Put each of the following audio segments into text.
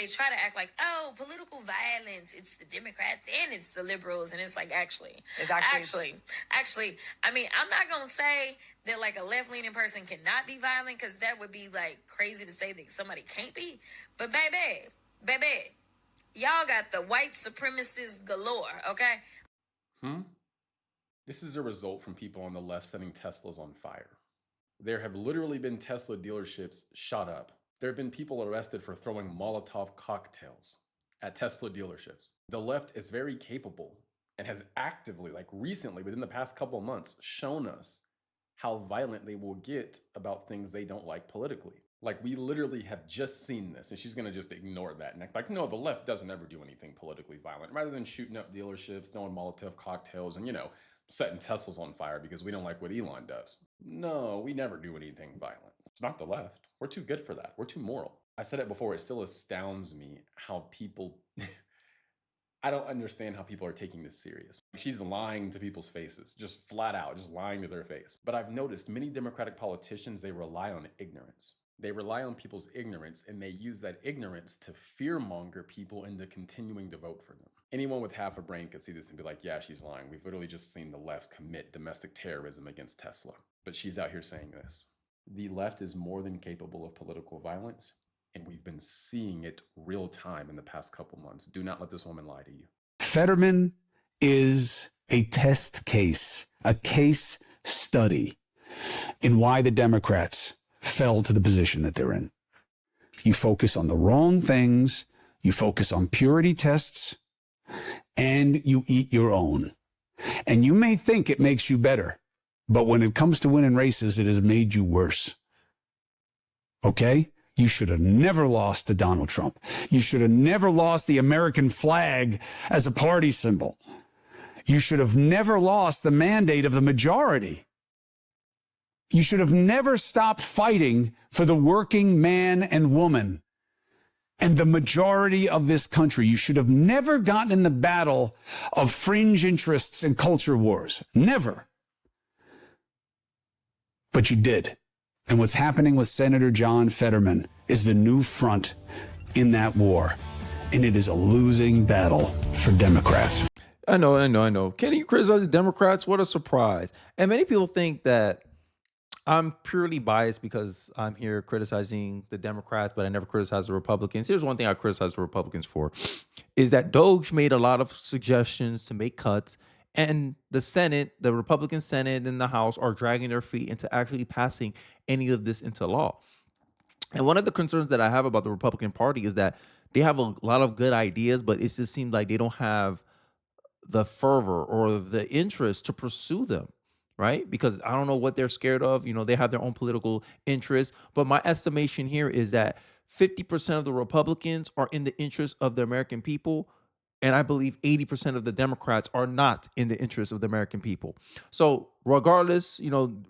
They try to act like, oh, political violence, it's the Democrats and it's the liberals. And it's like, actually, I mean, I'm not going to say that like a left-leaning person cannot be violent, because that would be like crazy to say that somebody can't be. But baby, y'all got the white supremacists galore, okay? This is a result from people on the left setting Teslas on fire. There have literally been Tesla dealerships shot up. There have been people arrested for throwing Molotov cocktails at Tesla dealerships. The left is very capable and has actively, like recently, within the past couple of months, shown us how violent they will get about things they don't like politically. Like, we literally have just seen this, and she's gonna just ignore that and act like, no, the left doesn't ever do anything politically violent. Rather than shooting up dealerships, throwing Molotov cocktails, and, setting Teslas on fire because we don't like what Elon does. No, we never do anything violent. It's not the left. We're too good for that. We're too moral. I said it before, it still astounds me how people... I don't understand how people are taking this serious. She's lying to people's faces, just flat out, just lying to their face. But I've noticed many Democratic politicians, they rely on ignorance. They rely on people's ignorance, and they use that ignorance to fearmonger people into continuing to vote for them. Anyone with half a brain could see this and be like, yeah, she's lying. We've literally just seen the left commit domestic terrorism against Tesla. But she's out here saying this. The left is more than capable of political violence, and we've been seeing it real time in the past couple months. Do not let this woman lie to you. Fetterman is a test case, a case study in why the Democrats fell to the position that they're in. You focus on the wrong things, you focus on purity tests, and you eat your own. And you may think it makes you better, but when it comes to winning races, it has made you worse. Okay? You should have never lost to Donald Trump. You should have never lost the American flag as a party symbol. You should have never lost the mandate of the majority. You should have never stopped fighting for the working man and woman and the majority of this country. You should have never gotten in the battle of fringe interests and culture wars. Never. But you did. And what's happening with Senator John Fetterman is the new front in that war. And it is a losing battle for Democrats. I know. Can you criticize the Democrats? What a surprise. And many people think that I'm purely biased because I'm here criticizing the Democrats, but I never criticize the Republicans. Here's one thing I criticize the Republicans for, is that Doge made a lot of suggestions to make cuts, and the Senate, the Republican Senate and the House are dragging their feet into actually passing any of this into law. And one of the concerns that I have about the Republican Party is that they have a lot of good ideas, but it just seems like they don't have the fervor or the interest to pursue them. Right? Because I don't know what they're scared of. They have their own political interests. But my estimation here is that 50% of the Republicans are in the interest of the American people. And I believe 80% of the Democrats are not in the interest of the American people. So regardless,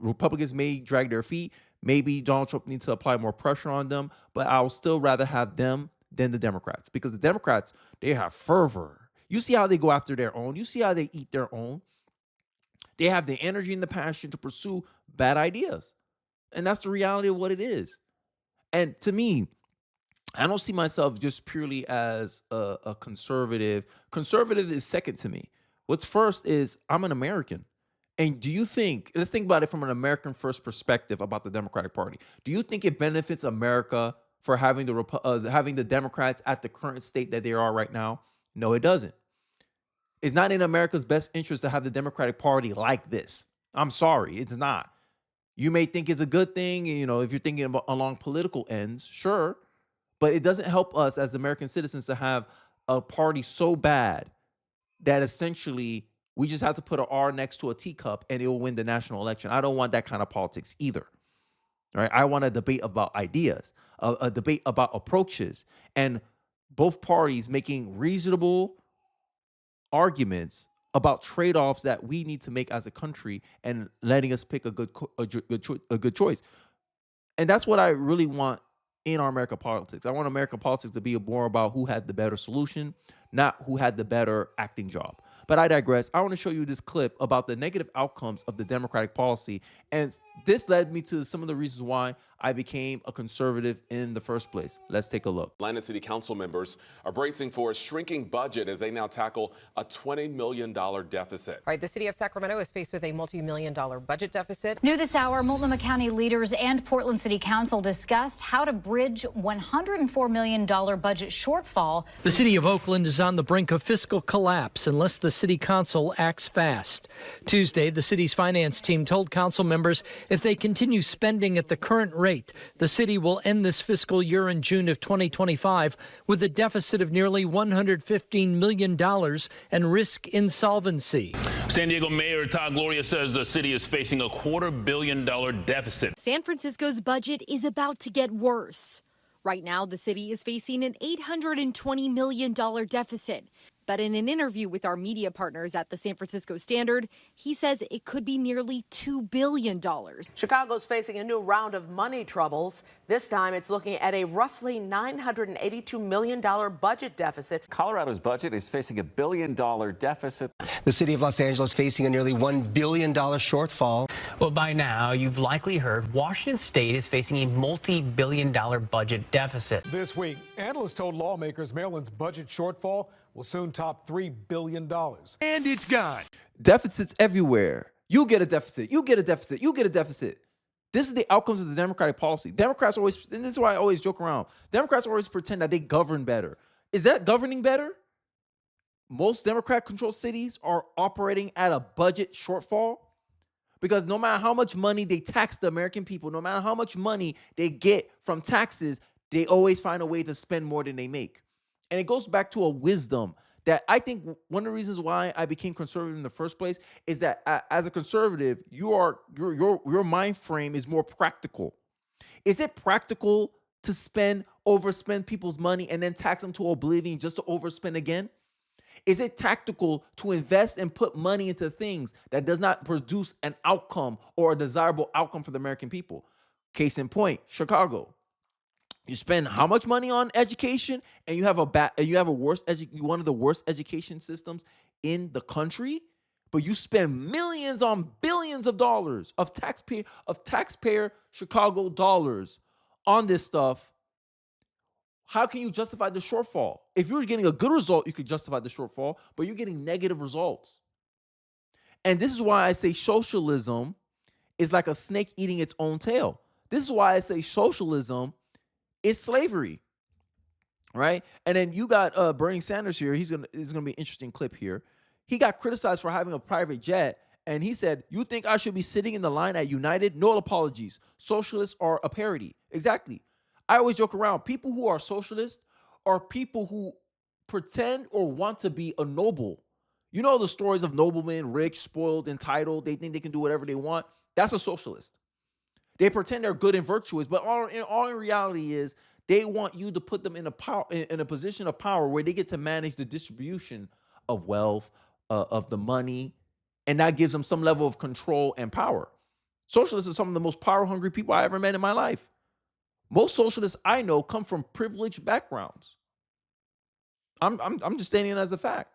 Republicans may drag their feet. Maybe Donald Trump needs to apply more pressure on them. But I'll still rather have them than the Democrats. Because the Democrats, they have fervor. You see how they go after their own. You see how they eat their own. They have the energy and the passion to pursue bad ideas. And that's the reality of what it is. And to me, I don't see myself just purely as a conservative. Conservative is second to me. What's first is I'm an American. And do you think, let's think about it from an American first perspective about the Democratic Party. Do you think it benefits America for having the Democrats at the current state that they are right now? No, it doesn't. It's not in America's best interest to have the Democratic Party like this. I'm sorry, it's not. You may think it's a good thing, if you're thinking about along political ends, sure. But it doesn't help us as American citizens to have a party so bad that essentially we just have to put an R next to a teacup and it will win the national election. I don't want that kind of politics either. Right? I want a debate about ideas, a debate about approaches, and both parties making reasonable arguments about trade-offs that we need to make as a country and letting us pick a good choice. And that's what I really want in our American politics. I want American politics to be more about who had the better solution, not who had the better acting job. But I digress. I want to show you this clip about the negative outcomes of the Democratic policy. And this led me to some of the reasons why I became a conservative in the first place. Let's take a look. Atlanta City Council members are bracing for a shrinking budget as they now tackle a $20 million deficit. Right, the city of Sacramento is faced with a multi-million-dollar budget deficit. New this hour, Multnomah County leaders and Portland City Council discussed how to bridge $104 million budget shortfall. The city of Oakland is on the brink of fiscal collapse unless the city council acts fast. Tuesday, the city's finance team told council members if they continue spending at the current rate, the city will end this fiscal year in June of 2025 with a deficit of nearly $115 million and risk insolvency. San Diego Mayor Todd Gloria says the city is facing a $250 million deficit. San Francisco's budget is about to get worse. Right now, the city is facing an $820 million deficit. But in an interview with our media partners at the San Francisco Standard, he says it could be nearly $2 billion. Chicago's facing a new round of money troubles. This time, it's looking at a roughly $982 million budget deficit. Colorado's budget is facing a $1 billion deficit. The city of Los Angeles facing a nearly $1 billion shortfall. Well, by now, you've likely heard Washington State is facing a multi-billion-dollar budget deficit. This week, analysts told lawmakers Maryland's budget shortfall will soon top $3 billion. And it's gone. Deficits everywhere. You get a deficit. You get a deficit. You get a deficit. This is the outcomes of the Democratic policy. Democrats always, and this is why I always joke around, Democrats always pretend that they govern better. Is that governing better? Most Democrat-controlled cities are operating at a budget shortfall because no matter how much money they tax the American people, no matter how much money they get from taxes, they always find a way to spend more than they make. And it goes back to a wisdom that I think one of the reasons why I became conservative in the first place is that as a conservative, your mind frame is more practical. Is it practical to overspend people's money and then tax them to oblivion just to overspend again? Is it tactical to invest and put money into things that does not produce an outcome or a desirable outcome for the American people? Case in point, Chicago. You spend how much money on education, and you have one of the worst education systems in the country, but you spend millions on billions of dollars of taxpayer Chicago dollars on this stuff. How can you justify the shortfall? If you're getting a good result, you could justify the shortfall, but you're getting negative results. And this is why I say socialism is like a snake eating its own tail. This is why I say socialism is slavery, right? And then you got Bernie Sanders here. This is gonna be an interesting clip here. He got criticized for having a private jet, and he said, "You think I should be sitting in the line at United? No apologies. Socialists are a parody." Exactly. I always joke around. People who are socialists are people who pretend or want to be a noble. You know the stories of noblemen, rich, spoiled, entitled. They think they can do whatever they want. That's a socialist. They pretend they're good and virtuous, but all in reality is they want you to put them in a position of power where they get to manage the distribution of wealth, of the money, and that gives them some level of control and power. Socialists are some of the most power-hungry people I ever met in my life. Most socialists I know come from privileged backgrounds. I'm just stating it as a fact.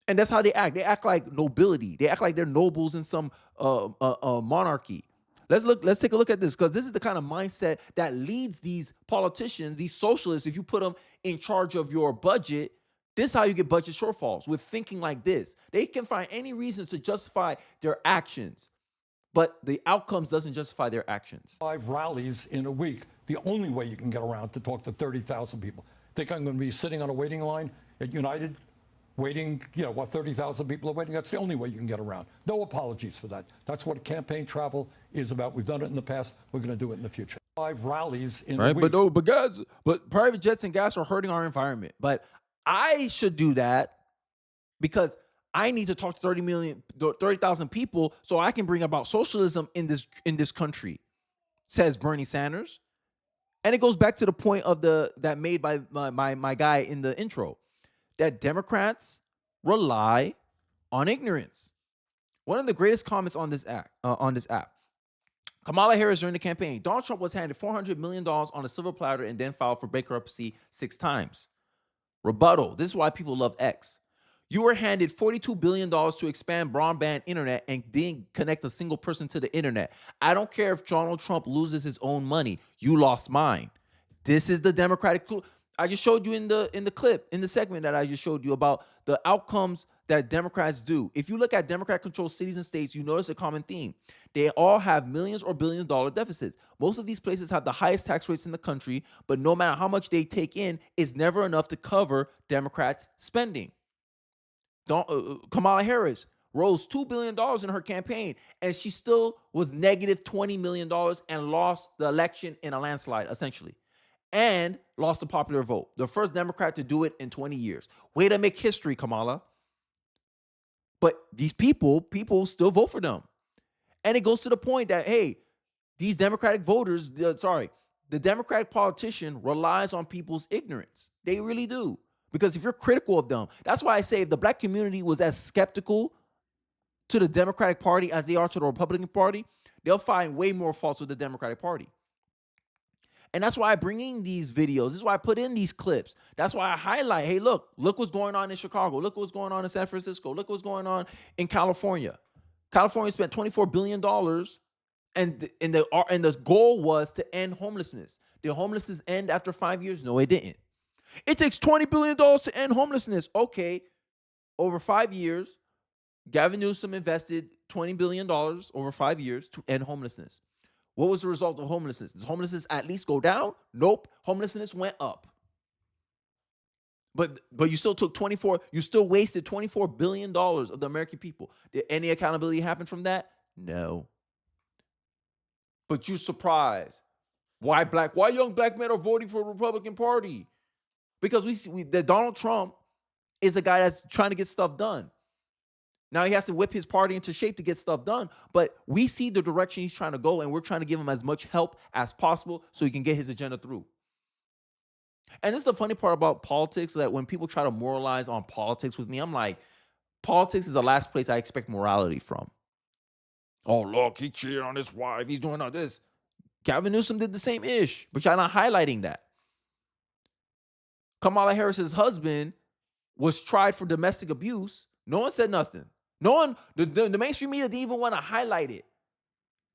And that's how they act. They act like nobility. They act like they're nobles in some monarchy. Let's take a look at this, because this is the kind of mindset that leads these politicians, these socialists. If you put them in charge of your budget, this is how you get budget shortfalls, with thinking like this. They can find any reasons to justify their actions, but the outcomes doesn't justify their actions. 5 rallies in a week. The only way you can get around to talk to 30,000 people. Think I'm going to be sitting on a waiting line at United? Waiting, 30,000 people are waiting. That's the only way you can get around. No apologies for that. That's what campaign travel is about. We've done it in the past. We're going to do it in the future. 5 rallies in a week. But private jets and gas are hurting our environment. But I should do that because I need to talk to 30,000 people so I can bring about socialism in this country, says Bernie Sanders. And it goes back to the point of that made by my guy in the intro, that Democrats rely on ignorance. One of the greatest comments on this app, Kamala Harris during the campaign, Donald Trump was handed $400 million on a silver platter and then filed for bankruptcy 6 times. Rebuttal. This is why people love X. You were handed $42 billion to expand broadband internet and didn't connect a single person to the internet. I don't care if Donald Trump loses his own money. You lost mine. This is the Democratic. I just showed you in the clip, in the segment that I just showed you about the outcomes that Democrats do. If you look at Democrat-controlled cities and states, you notice a common theme. They all have millions or billion-dollar deficits. Most of these places have the highest tax rates in the country, but no matter how much they take in, it's never enough to cover Democrats' spending. Kamala Harris rose $2 billion in her campaign, and she still was negative $20 million and lost the election in a landslide, essentially, and lost the popular vote. The first Democrat to do it in 20 years. Way to make history, Kamala. But these people still vote for them. And it goes to the point that, hey, these Democratic voters, the Democratic politician relies on people's ignorance. They really do. Because if you're critical of them, that's why I say if the black community was as skeptical to the Democratic Party as they are to the Republican Party, they'll find way more faults with the Democratic Party. And that's why I bring in these videos. This is why I put in these clips. That's why I highlight, hey, look what's going on in Chicago. Look what's going on in San Francisco. Look what's going on in California. California spent $24 billion, and the goal was to end homelessness. Did homelessness end after 5 years? No, it didn't. It takes $20 billion to end homelessness. Okay, over 5 years, Gavin Newsom invested $20 billion over 5 years to end homelessness. What was the result of homelessness? Does homelessness at least go down? Nope. Homelessness went up. But you still wasted $24 billion of the American people. Did any accountability happen from that? No. But you're surprised. Why young black men are voting for the Republican Party? Because we see that Donald Trump is a guy that's trying to get stuff done. Now he has to whip his party into shape to get stuff done, but we see the direction he's trying to go, and we're trying to give him as much help as possible so he can get his agenda through. And this is the funny part about politics, that when people try to moralize on politics with me, I'm like, politics is the last place I expect morality from. Oh, look, he cheated on his wife. He's doing all this. Gavin Newsom did the same ish, but you're not highlighting that. Kamala Harris's husband was tried for domestic abuse. No one said nothing. No one, the mainstream media didn't even want to highlight it.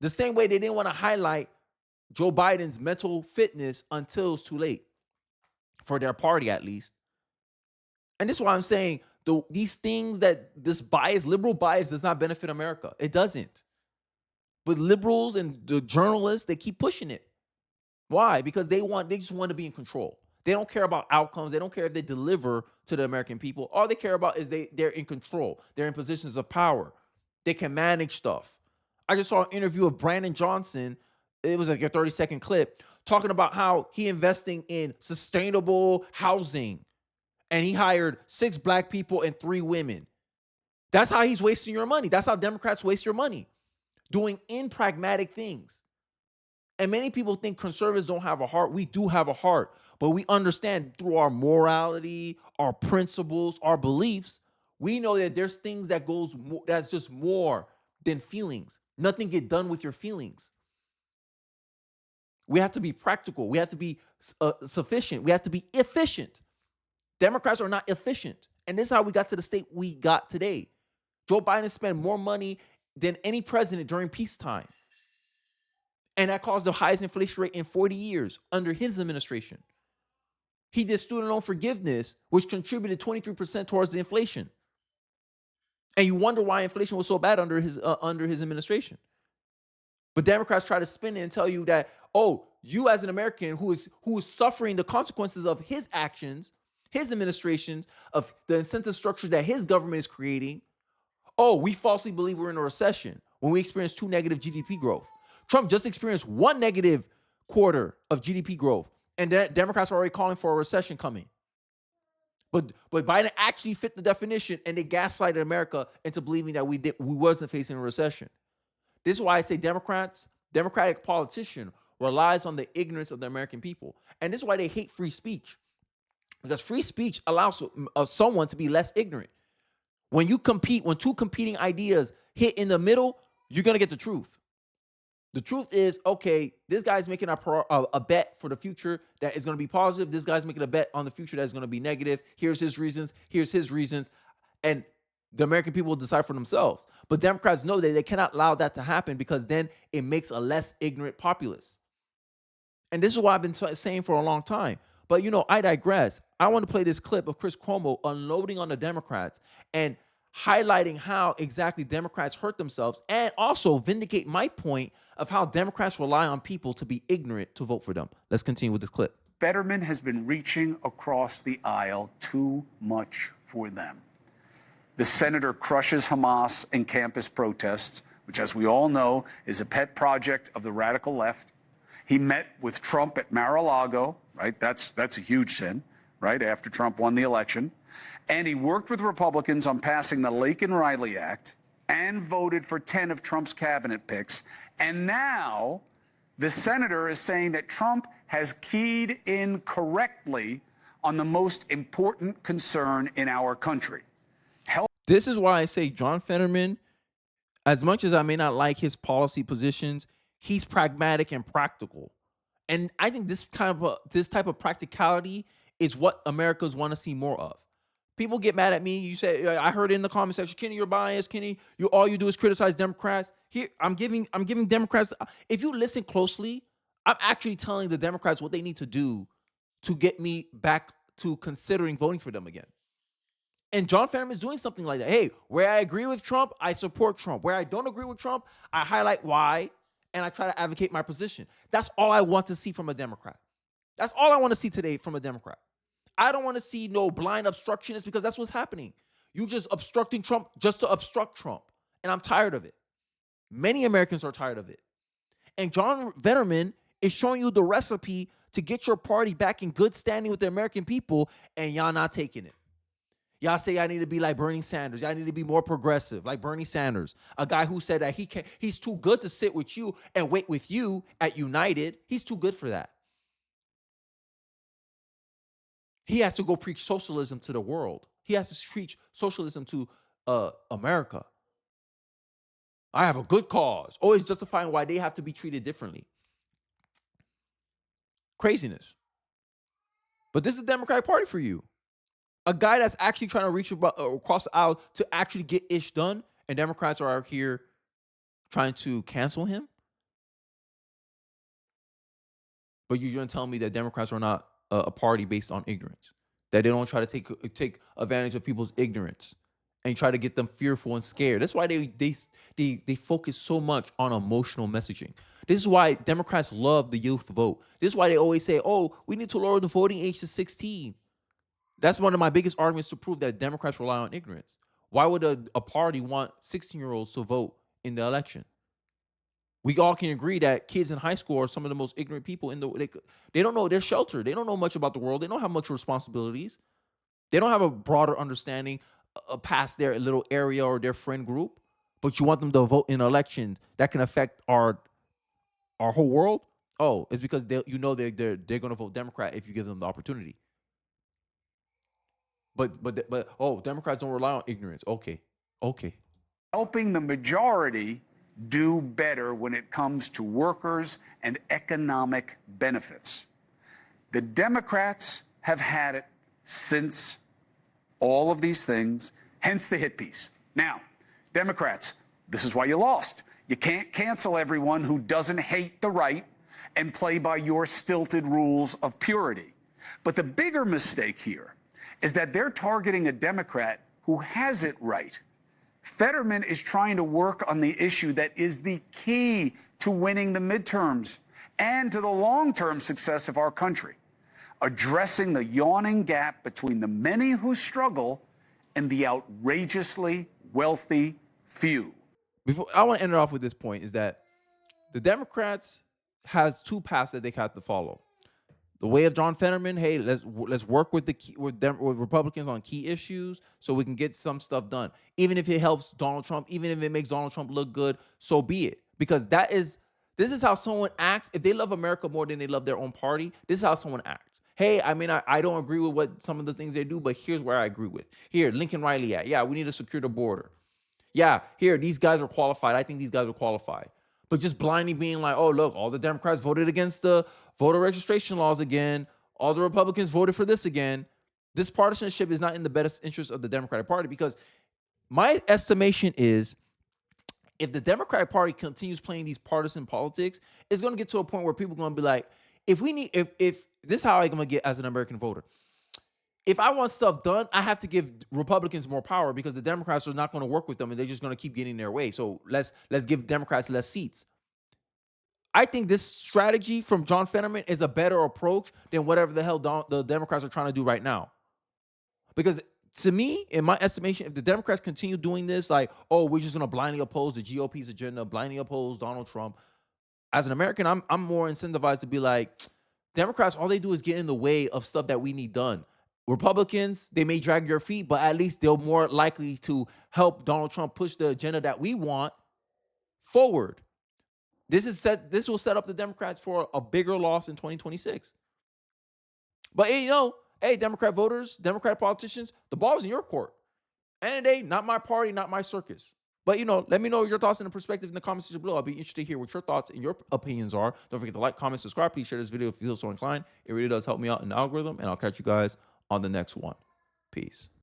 The same way they didn't want to highlight Joe Biden's mental fitness until it's too late. For their party, at least. And this is why I'm saying these things that this bias, liberal bias, does not benefit America. It doesn't. But liberals and the journalists, they keep pushing it. Why? Because they just want to be in control. They don't care about outcomes. They don't care if they deliver to the American people. All they care about is they're in control. They're in positions of power. They can manage stuff. I just saw an interview of Brandon Johnson. It was like a 30-second clip talking about how he investing in sustainable housing. And he hired 6 black people and 3 women. That's how he's wasting your money. That's how Democrats waste your money. Doing impragmatic things. And many people think conservatives don't have a heart. We do have a heart. But we understand through our morality, our principles, our beliefs, we know that there's things that's just more than feelings. Nothing get done with your feelings. We have to be practical. We have to be sufficient. We have to be efficient. Democrats are not efficient. And this is how we got to the state we got today. Joe Biden spent more money than any president during peacetime. And that caused the highest inflation rate in 40 years under his administration. He did student loan forgiveness, which contributed 23% towards the inflation. And you wonder why inflation was so bad under his administration. But Democrats try to spin it and tell you that, oh, you as an American who is suffering the consequences of his actions, his administrations, of the incentive structure that his government is creating, oh, we falsely believe we're in a recession when we experience 2 negative GDP growth. Trump just experienced 1 negative quarter of GDP growth, and Democrats are already calling for a recession coming. But Biden actually fit the definition, and they gaslighted America into believing that we wasn't facing a recession. This is why I say Democratic politician relies on the ignorance of the American people. And this is why they hate free speech. Because free speech allows someone to be less ignorant. When 2 competing ideas hit in the middle, you're going to get the truth. The truth is, okay, this guy's making a bet for the future that is going to be positive. This guy's making a bet on the future that's going to be negative. Here's his reasons. Here's his reasons. and the American people will decide for themselves. But Democrats know that they cannot allow that to happen because then it makes a less ignorant populace. And this is what I've been saying for a long time. But, I digress. I want to play this clip of Chris Cuomo unloading on the Democrats and highlighting how exactly Democrats hurt themselves, and also vindicate my point of how Democrats rely on people to be ignorant to vote for them. Let's continue with this clip. Fetterman has been reaching across the aisle too much for them. The senator crushes Hamas and campus protests, which, as we all know, is a pet project of the radical left. He met with Trump at Mar-a-Lago, right? That's a huge sin, right? After Trump won the election. And he worked with Republicans on passing the Laken-Riley Act and voted for 10 of Trump's cabinet picks. And now the senator is saying that Trump has keyed in correctly on the most important concern in our country. This is why I say John Fetterman, as much as I may not like his policy positions, he's pragmatic and practical. And I think this type of practicality is what Americans want to see more of. People get mad at me. You say, I heard it in the comment section, Kenny, you're biased. Kenny, all you do is criticize Democrats. Here, I'm giving Democrats. If you listen closely, I'm actually telling the Democrats what they need to do to get me back to considering voting for them again. And John Fetterman is doing something like that. Hey, where I agree with Trump, I support Trump. Where I don't agree with Trump, I highlight why, and I try to advocate my position. That's all I want to see from a Democrat. That's all I want to see today from a Democrat. I don't want to see no blind obstructionists, because that's what's happening. You just obstructing Trump just to obstruct Trump. And I'm tired of it. Many Americans are tired of it. And John Fetterman is showing you the recipe to get your party back in good standing with the American people, and y'all not taking it. Y'all say I need to be like Bernie Sanders. Y'all need to be more progressive, like Bernie Sanders, a guy who said that he's too good to sit with you and wait with you at United. He's too good for that. He has to go preach socialism to the world. He has to preach socialism to America. I have a good cause, always justifying why they have to be treated differently. Craziness. But this is the Democratic Party for you. A guy that's actually trying to reach across the aisle to actually get ish done, and Democrats are out here trying to cancel him. But you're going to tell me that Democrats are not a party based on ignorance, that they don't try to take advantage of people's ignorance and try to get them fearful and scared. That's why they focus so much on emotional messaging. This is why Democrats love the youth vote. This is why they always say, oh, we need to lower the voting age to 16. That's one of my biggest arguments to prove that Democrats rely on ignorance. Why would a party want 16-year-olds to vote in the election? We all can agree that kids in high school are some of the most ignorant people they don't know. They're sheltered. They don't know much about the world. They don't have much responsibilities. They don't have a broader understanding past their little area or their friend group. But you want them to vote in an election that can affect our whole world? Oh, it's because they're going to vote Democrat if you give them the opportunity. But Democrats don't rely on ignorance. Okay. Helping the majority do better when it comes to workers and economic benefits. The Democrats have had it since all of these things, hence the hit piece. Now, Democrats, this is why you lost. You can't cancel everyone who doesn't hate the right and play by your stilted rules of purity. But the bigger mistake here is that they're targeting a Democrat who has it right. Fetterman is trying to work on the issue that is the key to winning the midterms and to the long-term success of our country, addressing the yawning gap between the many who struggle and the outrageously wealthy few. I want to end it off with this point, is that the Democrats has two paths that they have to follow. The way of John Fetterman, hey, let's work with Republicans on key issues so we can get some stuff done. Even if it helps Donald Trump, even if it makes Donald Trump look good, so be it. Because this is how someone acts. If they love America more than they love their own party, this is how someone acts. Hey, I mean, I don't agree with what some of the things they do, but here's where I agree with. Here, Lincoln-Riley Act. Yeah, we need to secure the border. Yeah, here, these guys are qualified. I think these guys are qualified. But just blindly being like, oh, look, all the Democrats voted against the voter registration laws again. All the Republicans voted for this again. This partisanship is not in the best interest of the Democratic Party, because my estimation is if the Democratic Party continues playing these partisan politics, it's going to get to a point where people are going to be like, if this is how I'm going to get as an American voter. If I want stuff done, I have to give Republicans more power, because the Democrats are not going to work with them and they're just going to keep getting their way. So let's give Democrats less seats. I think this strategy from John Fetterman is a better approach than whatever the hell the Democrats are trying to do right now. Because to me, in my estimation, if the Democrats continue doing this, like, oh, we're just going to blindly oppose the GOP's agenda, blindly oppose Donald Trump, as an American, I'm more incentivized to be like, Democrats, all they do is get in the way of stuff that we need done. Republicans, they may drag their feet, but at least they're more likely to help Donald Trump push the agenda that we want forward. This will set up the Democrats for a bigger loss in 2026. But hey, Democrat voters, Democrat politicians, the ball's in your court. End of the day, not my party, not my circus. But let me know your thoughts and perspective in the comments section below. I'll be interested to hear what your thoughts and your opinions are. Don't forget to like, comment, subscribe. Please share this video if you feel so inclined. It really does help me out in the algorithm, and I'll catch you guys on the next one. Peace.